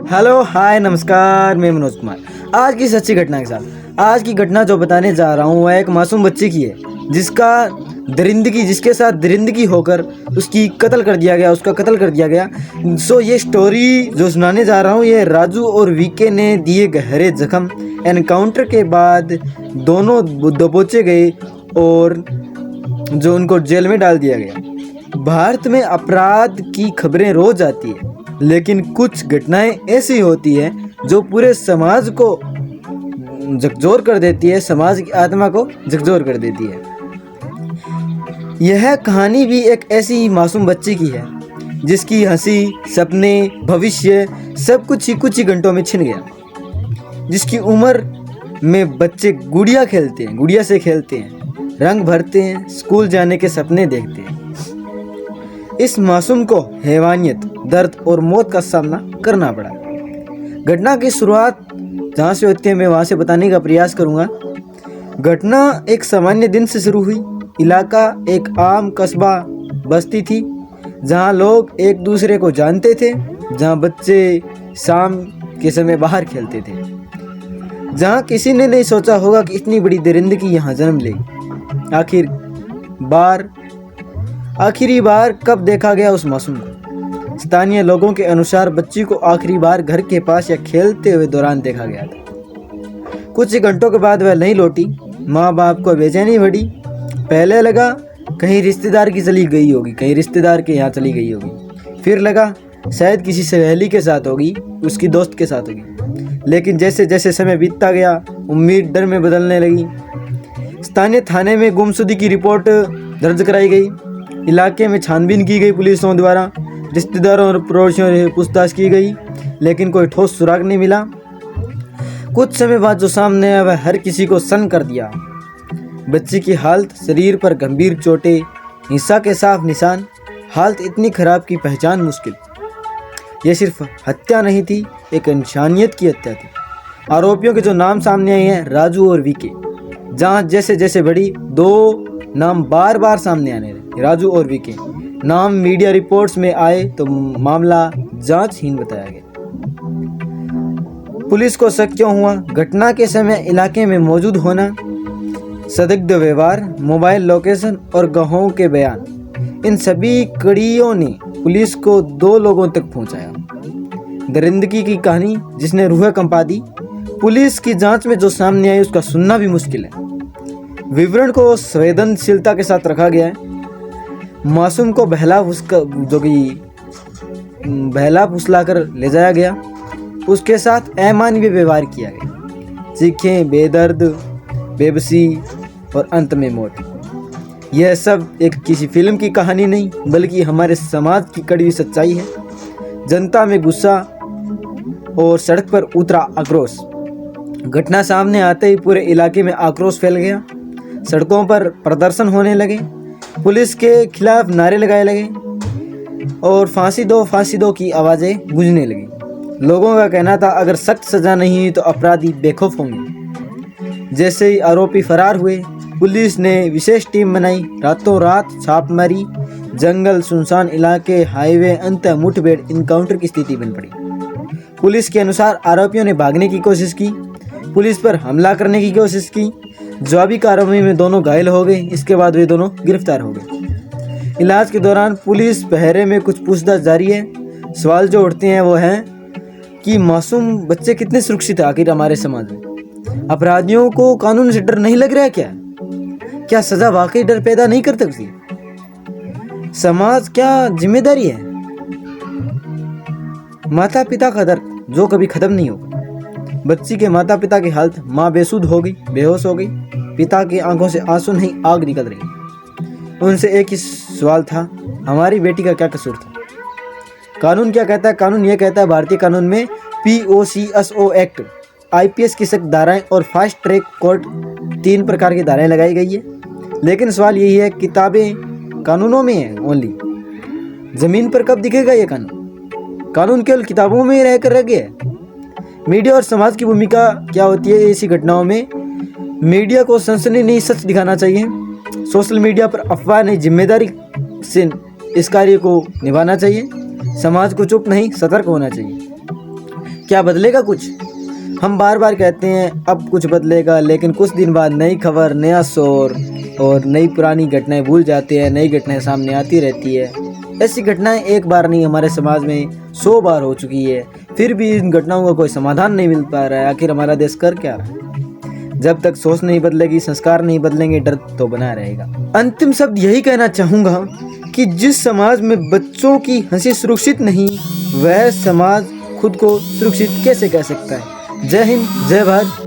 Hello hi नमस्कार, मैं मनोज कुमार। आज की सच्ची घटना के साथ आज की घटना जो बताने जा रहा हूँ वह एक मासूम बच्ची की है जिसके साथ दरिंदगी होकर उसका कत्ल कर दिया गया। सो ये स्टोरी जो सुनाने जा रहा हूँ ये राजू और वीके ने दिए गहरे जख्म। एनकाउंटर के बाद दोनों दबोचे गए और जो उनको जेल में डाल दिया गया। भारत में अपराध की खबरें रोज आती है, लेकिन कुछ घटनाएं ऐसी होती है जो पूरे समाज को झकझोर कर देती है, समाज की आत्मा को झकझोर कर देती है। यह कहानी भी एक ऐसी मासूम बच्ची की है जिसकी हंसी, सपने, भविष्य सब कुछ ही घंटों में छिन गया। जिसकी उम्र में बच्चे गुड़िया से खेलते हैं, रंग भरते हैं, स्कूल जाने के सपने देखते हैं। इस मासूम को हैवानियत, दर्द और मौत का सामना करना पड़ा। घटना की शुरुआत जहाँ से होती है मैं वहाँ से बताने का प्रयास करूँगा। घटना एक सामान्य दिन से शुरू हुई। इलाका एक आम कस्बा बस्ती थी जहाँ लोग एक दूसरे को जानते थे, जहाँ बच्चे शाम के समय बाहर खेलते थे, जहाँ किसी ने नहीं सोचा होगा कि इतनी बड़ी दरिंदगी यहाँ जन्म लेगी। आखिरी बार कब देखा गया उस मासूम को? स्थानीय लोगों के अनुसार बच्ची को आखिरी बार घर के पास या खेलते हुए दौरान देखा गया था। कुछ ही घंटों के बाद वह नहीं लौटी। माँ बाप को बेचैनी बढ़ी। पहले लगा कहीं रिश्तेदार के यहाँ चली गई होगी। फिर लगा शायद किसी सहेली के साथ होगी, उसकी दोस्त के साथ होगी। लेकिन जैसे जैसे समय बीतता गया उम्मीद डर में बदलने लगी। स्थानीय थाने में गुमशुदगी की रिपोर्ट दर्ज कराई गई। इलाके में छानबीन की गई पुलिसों द्वारा। रिश्तेदारों और पड़ोसियों से पूछताछ की गई, लेकिन कोई ठोस सुराग नहीं मिला। कुछ समय बाद जो सामने आया वह हर किसी को सन्न कर दिया। बच्ची की हालत, शरीर पर गंभीर चोटें, हिंसा के साफ निशान, हालत इतनी खराब की पहचान मुश्किल। यह सिर्फ हत्या नहीं थी, एक इंसानियत की हत्या थी। आरोपियों के जो नाम सामने आए हैं, राजू और वीके। जांच जैसे जैसे बढ़ी दो नाम बार बार सामने आने लगे, राजू और वीके। नाम मीडिया रिपोर्ट्स में आए तो मामला जांचहीन बताया गया। पुलिस को शक क्यों हुआ? घटना के समय इलाके में मौजूद होना, संदिग्ध व्यवहार, मोबाइल लोकेशन और गवाहों के बयान, इन सभी कड़ियों ने पुलिस को दो लोगों तक पहुंचाया। दरिंदगी की कहानी जिसने रूह कंपा दी। पुलिस की जांच में जो सामने आई उसका सुनना भी मुश्किल है। विवरण को संवेदनशीलता के साथ रखा गया है। मासूम को बहला फुसला कर ले जाया गया। उसके साथ अमानवीय व्यवहार किया गया। चीखें, बेदर्द, बेबसी और अंत में मौत। यह सब एक किसी फिल्म की कहानी नहीं, बल्कि हमारे समाज की कड़वी सच्चाई है। जनता में गुस्सा और सड़क पर उतरा आक्रोश। घटना सामने आते ही पूरे इलाके में आक्रोश फैल गया। सड़कों पर प्रदर्शन होने लगे, पुलिस के खिलाफ नारे लगाए लगे और फांसी दो की आवाज़ें गूंजने लगी। लोगों का कहना था अगर सख्त सजा नहीं हुई तो अपराधी बेखौफ होंगे। जैसे ही आरोपी फरार हुए, पुलिस ने विशेष टीम बनाई। रातों रात छापेमारी, जंगल, सुनसान इलाके, हाईवे, अंत मुठभेड़, इनकाउंटर की स्थिति बन पड़ी। पुलिस के अनुसार आरोपियों ने भागने की कोशिश की, पुलिस पर हमला करने की कोशिश की। जवाबी कार्रवाई में दोनों घायल हो गए। इसके बाद वे दोनों गिरफ्तार हो गए। इलाज के दौरान पुलिस पहरे में कुछ पूछताछ जारी है। सवाल जो उठते हैं वो हैं कि मासूम बच्चे कितने सुरक्षित है आखिर हमारे समाज में? अपराधियों को कानून से डर नहीं लग रहा है क्या सजा वाकई डर पैदा नहीं कर सकती? समाज क्या जिम्मेदारी है? माता पिता का दर्द जो कभी खत्म नहीं होगा। बच्ची के माता पिता की हालत, माँ बेसुध हो गई, बेहोश हो गई। पिता की आंखों से आंसू नहीं, आग निकल रही। उनसे एक ही सवाल था, हमारी बेटी का क्या कसूर था? कानून क्या कहता है? कानून यह कहता है, भारतीय कानून में POCSO एक्ट, IPS की सख्त धाराएं और फास्ट ट्रैक कोर्ट 3 प्रकार की धाराएं लगाई गई है। लेकिन सवाल यही है, किताबें कानूनों में है ओनली, जमीन पर कब दिखेगा ये कानून? कानून केवल किताबों में ही रहकर रह गया है। मीडिया और समाज की भूमिका क्या होती है ऐसी घटनाओं में? मीडिया को सनसनी नहीं सच दिखाना चाहिए। सोशल मीडिया पर अफवाह नहीं, जिम्मेदारी से इस कार्य को निभाना चाहिए। समाज को चुप नहीं, सतर्क होना चाहिए। क्या बदलेगा कुछ? हम बार बार कहते हैं अब कुछ बदलेगा, लेकिन कुछ दिन बाद नई खबर, नया शोर और नई पुरानी घटनाएं भूल जाते हैं, नई घटनाएं सामने आती रहती है। ऐसी घटनाएं एक बार नहीं, हमारे समाज में 100 बार हो चुकी है। फिर भी इन घटनाओं का कोई समाधान नहीं मिल पा रहा है। आखिर हमारा देश कर क्या रहा है? जब तक सोच नहीं बदलेगी, संस्कार नहीं बदलेंगे, डर तो बना रहेगा। अंतिम शब्द यही कहना चाहूँगा कि जिस समाज में बच्चों की हंसी सुरक्षित नहीं, वह समाज खुद को सुरक्षित कैसे कह सकता है। जय हिंद, जय भारत।